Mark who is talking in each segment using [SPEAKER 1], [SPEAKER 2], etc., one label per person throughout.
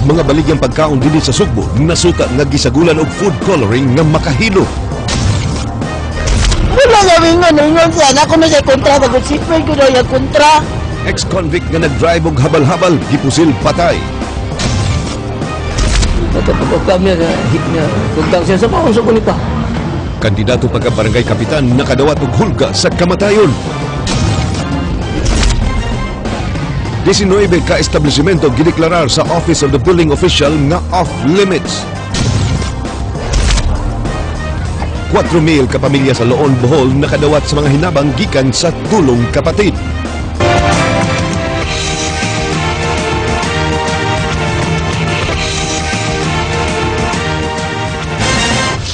[SPEAKER 1] Mga baligyang pagkaon dinhi sa Sugbo nasuka nga gisagulan og food coloring nga makahilo.
[SPEAKER 2] Wala namin nga ningon siya. Ako na siya kontra. Nag-sipay ko na yung kontra.
[SPEAKER 1] Ex-convict nga nag-drive og habal-habal gipusil patay.
[SPEAKER 3] Pagkakam niya na tugtang siya sa paong sa kunita.
[SPEAKER 1] Kandidato pagka-barangay kapitan nakadawat og hulga sa kamatayon. 19 ka establishmento gideklarar sa Office of the Building Official nga off-limits. 4,000 ka pamilya sa Loon, Bohol nakadawat sa mga hinabang gikan sa tulong kapatid.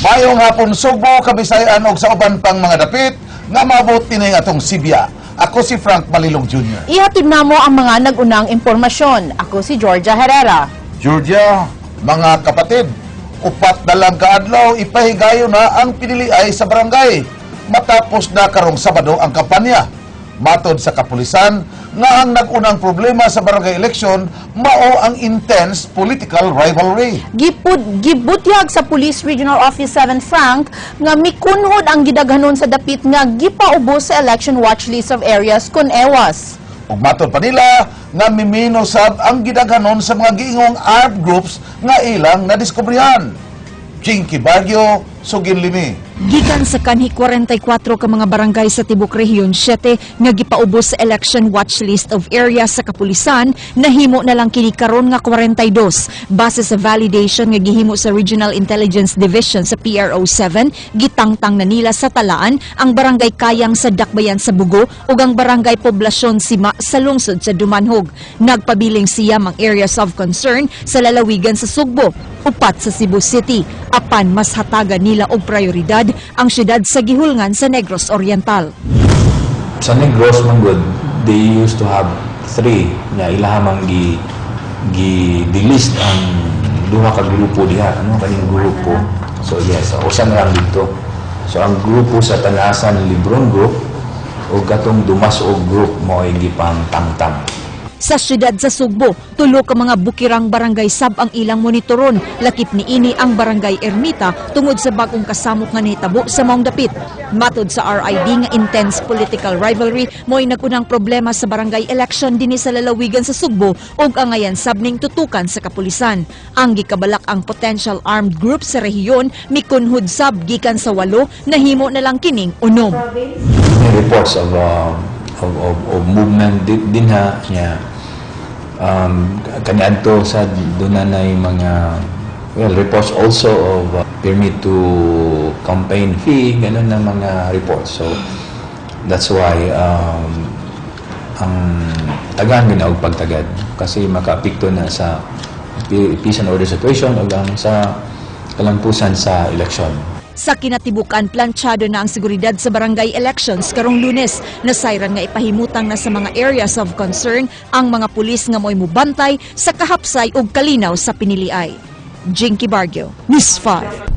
[SPEAKER 4] Mayong hapon Sugbo, Kabisayan og sa uban pang mga dapit nga maabot tining atong Sibya. Ako si Frank Malilong Jr.
[SPEAKER 5] Ihatid namo ang mga nagunang impormasyon. Ako si Georgia Herrera.
[SPEAKER 4] Georgia, mga kapatid, 4 na lang kaadlaw ipahigayo na ang piniliay sa barangay. Matapos na karong Sabado ang kampanya. Matod sa kapulisan nga ang nagunang problema sa barangay election mao ang intense political rivalry.
[SPEAKER 5] Gibutyag sa Police Regional Office 7 Frank nga mikunhod ang gidaghanon sa dapit nga gipaubos sa election watch list of areas kun ewas.
[SPEAKER 4] Ug matod pa nila nga mimino sab ang gidaghanon sa mga giingong armed groups nga ilang nadiskubrihan. Jinky Baguio, Sugin Limi.
[SPEAKER 6] Gikan sa kanhi 44 ka mga barangay sa Tibok Rehiyon 7 nga gipaubos sa election watch list of areas sa kapulisan, nahimo na lang kini karon nga 42. Base sa validation nga gihimo sa Regional Intelligence Division sa PRO 7, gitangtang na nila sa talaan ang barangay Kayang sa Dakbayan sa Bugo ug ang barangay Poblasyon Sima sa lungsod sa Dumanhog. Nagpabiling siya ang areas of concern sa lalawigan sa Sugbo, upat sa Cebu City, apan mas hatagan nila og prioridad ang syudad sa gihulngan sa Negros Oriental.
[SPEAKER 7] Sa Negros Manggod, they used to have 3 na ilahamang gi-delist ang duha ka grupo diha, kaning grupo. So yes, usan lang dito. So ang grupo sa Tanasan Libron Group o katong Dumas-og Group mo ay gipang tangtang.
[SPEAKER 6] Sa syudad sa Sugbo, 3 ka mga bukirang barangay sab ang ilang monitoron. Lakip ni ini ang barangay Ermita tungod sa bagong kasamok nga nahitabo sa maong dapit. Matod sa RID nga intense political rivalry mo'y nagunang problema sa barangay election dinhi sa lalawigan sa Sugbo ug angayan sab ning tutukan sa kapulisan. Ang gikabalak ang potential armed group sa rehiyon mikunhud sab gikan sa 8 nahimo na lang kining unom.
[SPEAKER 7] Reports of movement din ha niya kaniadto sa dunanay mga reports also of permit to campaign fee, ganun na mga reports. So that's why ang tagaan ginaog pagtagad kasi makaapekto na sa peace and order situation o sa kalampusan sa election.
[SPEAKER 6] Sa kinatibukan, planchado na ang seguridad sa barangay elections karong Lunes. Nasayran nga ipahimutang na sa mga areas of concern ang mga pulis nga mo'y mubantay sa kahapsay ug kalinaw sa piniliay. Jinky Baguio, News 5.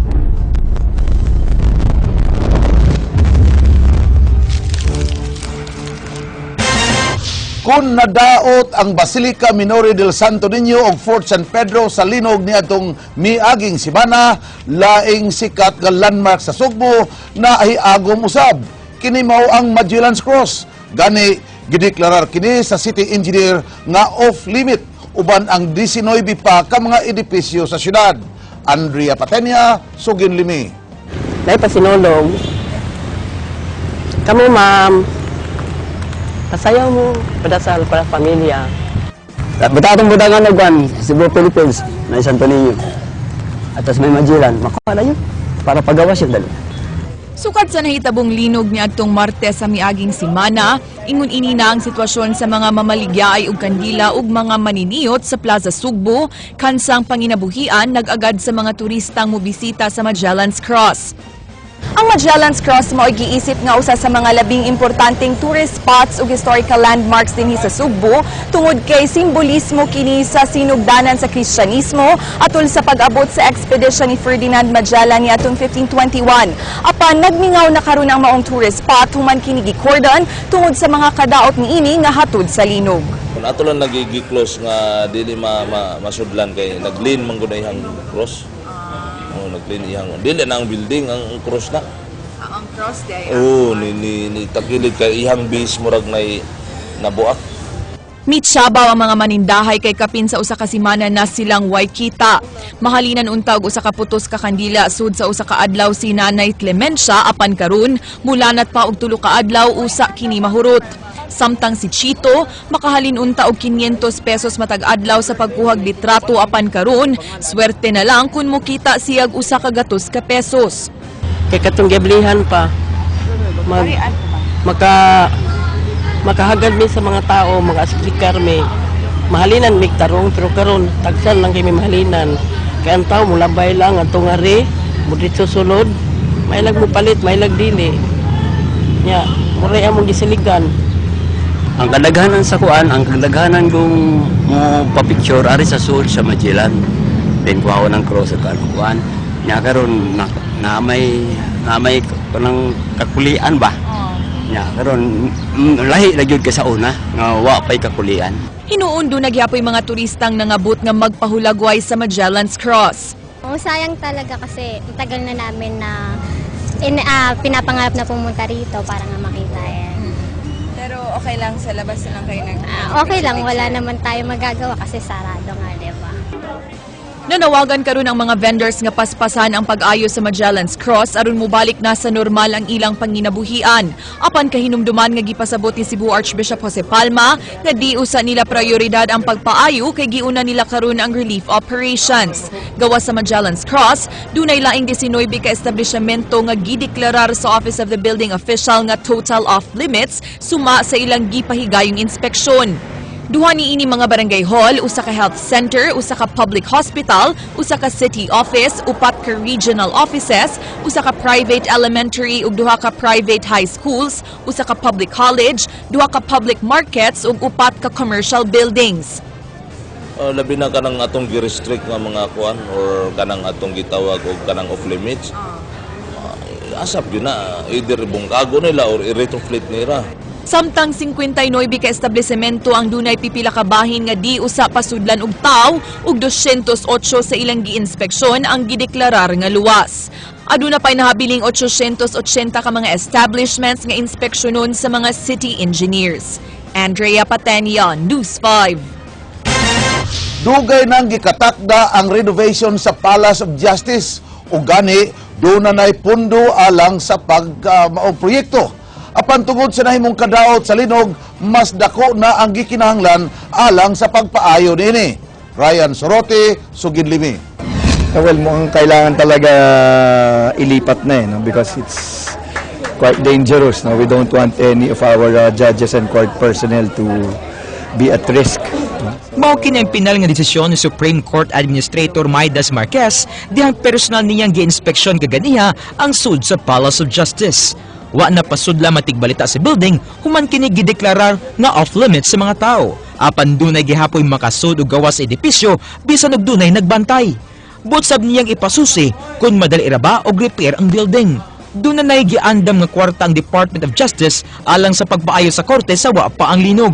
[SPEAKER 4] Kung nadaot ang Basilica Minore del Santo Niño o Fort San Pedro sa linog niadtong miaging semana, laing sikat nga landmark sa Sugbo na ahiagom usab. Kini mao ang Magellan's Cross. Gani gideklarar kini sa City Engineer nga off-limit uban ang 19 pa ka mga edipisyo sa syudad. Andrea Patenia, Sugin Limi.
[SPEAKER 2] Dahil pasinolog. Kami ma'am. Pasayaw mo, padasal para pamilya.
[SPEAKER 8] Batatong budangan nagwan, Cebu, Philippines, na Santo Niño. At tas may Magellan, makuha na yun, para pagawas yun dali.
[SPEAKER 6] Sukad sa nahitabong linog ni adtong Martes sa miaging semana, ingon ini na ang sitwasyon sa mga mamaligyaay ug kandila ug mga maniniyot sa Plaza Sugbo, kansang panginabuhian nag-agad sa mga turistang mobisita sa Magellan's Cross. Ang Magellan's Cross mao giisip nga usa sa mga labing importanteng tourist spots ug historical landmarks dinhi sa Sugbo tungod kay simbolismo kini sa sinugdanan sa Kristyanismo atol sa pag-abot sa expedition ni Ferdinand Magellan niadtong 1521. Apan nagmingaw na karon ang maong tourist spot human kini gikordon tungod sa mga kadaot niini nga hatod sa linog.
[SPEAKER 9] Kung ato lang nagigi-close nga dili masudlan kay nag-lean man gud ihang cross. Oh, nag-lean ihang dili na ang building ang cross na.
[SPEAKER 10] Ang cross day.
[SPEAKER 9] Oh, ni takilid kay ihang base murag nabuak.
[SPEAKER 6] Mitsabaw ang mga manindahay kay kapin sa usa ka semana na silang way kita. Mahalinan unta og usa ka putos ka kandila sud sa usa ka adlaw si Nanay Clemencia apan karon mulanat pa og 3 ka adlaw usa kini mahurot. Samtang si Chito makahalin unta og 500 pesos matag adlaw sa pagkuhag litrato apan karon swerte na lang kun mukita siyag usa ka gatos ka pesos.
[SPEAKER 2] Kay katong giblihan pa. Makahagad mi sa mga tao, maka-explicar mi. Mahalinan mi tarong pero karon tagsan lang kay mi mahalinan. Kay ang tao mulabay lang atong ari, mudito sulod, may nagmupalit, may nagdili. Nya, muray among gisiligan.
[SPEAKER 8] Ang kadaghanan sa kuan, ang kadaghanan kung mo pa-picture ari sa sul sa Magellan. Then kuha ng cross at kuan. Nya karon na may kanang kakulian ba? Nya karon lahi na gyud ka sa una nga wa pay kakulian.
[SPEAKER 6] Hinuon do nagyapoy mga turistang nangabot nga magpahulagway sa Magellan's Cross.
[SPEAKER 11] Oh, sayang talaga kasi tagal na namin na pinapangarap na pumunta rito para nga makita yan.
[SPEAKER 10] Pero okay lang sa labas na lang kayo
[SPEAKER 11] okay lang, wala naman tayo magagawa kasi sarado nga, di ba?
[SPEAKER 6] Nanawagan karon ang mga vendors nga paspasan ang pag-ayo sa Magellan's Cross aron mobalik na sa normal ang ilang panginabuhian. Apan kahinumduman nga gipasabot ni Cebu Archbishop Jose Palma nga di usa nila prioridad ang pagpaayo kay giuna nila karon ang relief operations. Gawas sa Magellan's Cross, dunay laing 19 ka establishmento nga gideklarar sa Office of the Building Official nga total off limits suma sa ilang gipahigayong inspeksyon. Duha niini mga barangay hall, usa ka health center, usa ka public hospital, usa ka city office, upat ka regional offices, usa ka private elementary ug duha ka private high schools, usa ka public college, duha ka public markets ug upat ka commercial buildings.
[SPEAKER 9] Labi na kanang atong gi-restrict nga mga kuan or kanang atong gitawag og kanang off limits. Asap yun na either bungkago nila or i-retrofit nila.
[SPEAKER 6] Samtang 59 ka establishmento ang dunay pipila ka bahin nga di usa pasudlan og taw ug 208 sa ilang giinspeksyon ang gideklarar nga luwas. Aduna pay nahabiling 880 ka mga establishments nga inspeksyonon sa mga city engineers. Andrea Patenia, News 5.
[SPEAKER 4] Dugay nang gikatakda ang renovation sa Palace of Justice ug gani do na nay pundo alang sa maong proyekto. Apan tungod sa nahimong kadaot sa linog, mas dako na ang gikinahanglan alang sa pagpaayo nini. Ryan Sorote, Suginlimi.
[SPEAKER 12] Well, mukhang kailangan talaga ilipat na no? Because it's quite dangerous. No? We don't want any of our judges and court personnel to be at risk.
[SPEAKER 13] Mao kini ang pinal nga desisyon ni Supreme Court Administrator Maidas Marquez dihang personal niyang gi-inspeksyon kaganiha ang sud sa Palace of Justice. Wa na pasudla matigbalita sa building human kini gideklarar nga off limits sa mga tao. Apan dunay gihapoy makasud og gawas sa edipisyo bisan og dunay nagbantay. Butsab niyang ipasusi kung madali ra ba og repair ang building. Duna nay giandam nga kwarta ang Department of Justice alang sa pagpaayo sa korte sa wa pa ang linog.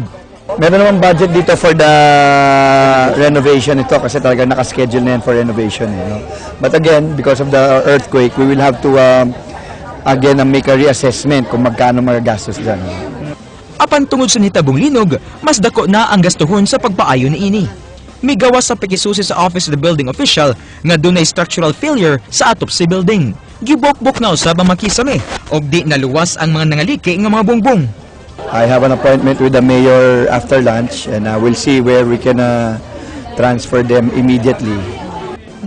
[SPEAKER 12] Meron naman budget dito for the renovation ito kasi talaga nakaschedule na yan for renovation. No? But again, because of the earthquake, we will have to again make a reassessment kung magkano magagastos dyan.
[SPEAKER 13] Apan tungod sa nitabong linog, mas dako na ang gastuhon sa pagpaayo ni ini. May gawas sa pakisusi sa Office of the Building Official nga dunay structural failure sa atop sa building. Gibok-bok na usab ang makisami og di naluwas ang mga nangaliki nga mga bongbong.
[SPEAKER 12] I have an appointment with the mayor after lunch and we'll see where we can transfer them immediately.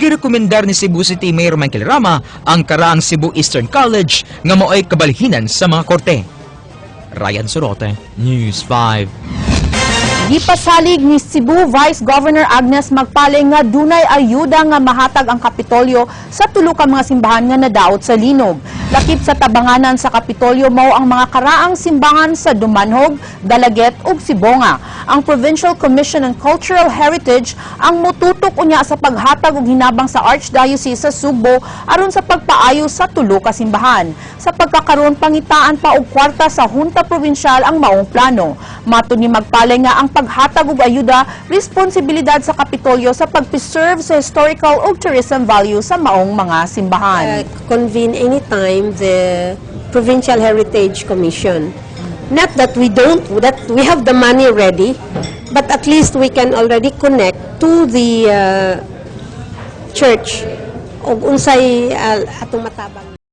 [SPEAKER 13] Girekomendar ni Cebu City Mayor Michael Rama ang karaang Cebu Eastern College nga mao'y kabalhinan sa mga korte. Ryan Sorote, News 5.
[SPEAKER 5] Gipasalig ni Cebu Vice Governor Agnes Magpaling nga dunay ayuda nga mahatag ang Kapitolyo sa tulo ka mga simbahan nga nadaot sa linog. Lakip sa tabanganan sa Kapitolyo mao ang mga karaang simbahan sa Dumanhog, Dalaget ug Sibonga. Ang Provincial Commission on Cultural Heritage ang mututok unya sa paghatag og hinabang sa Archdiocese sa Sugbo aron sa pagpaayo sa tulo ka simbahan. Sa pagkakaroon pangitaan pa og kwarta sa Hunta Provincial ang maong plano. Matud ni Magpaling nga ang paghatag og ayuda, responsibilidad sa Kapitolyo sa pag-preserve sa historical ug tourism value sa maong mga simbahan.
[SPEAKER 14] Convene anytime the Provincial Heritage Commission. Not that we have the money ready, but at least we can already connect to the church og unsay atong matabang.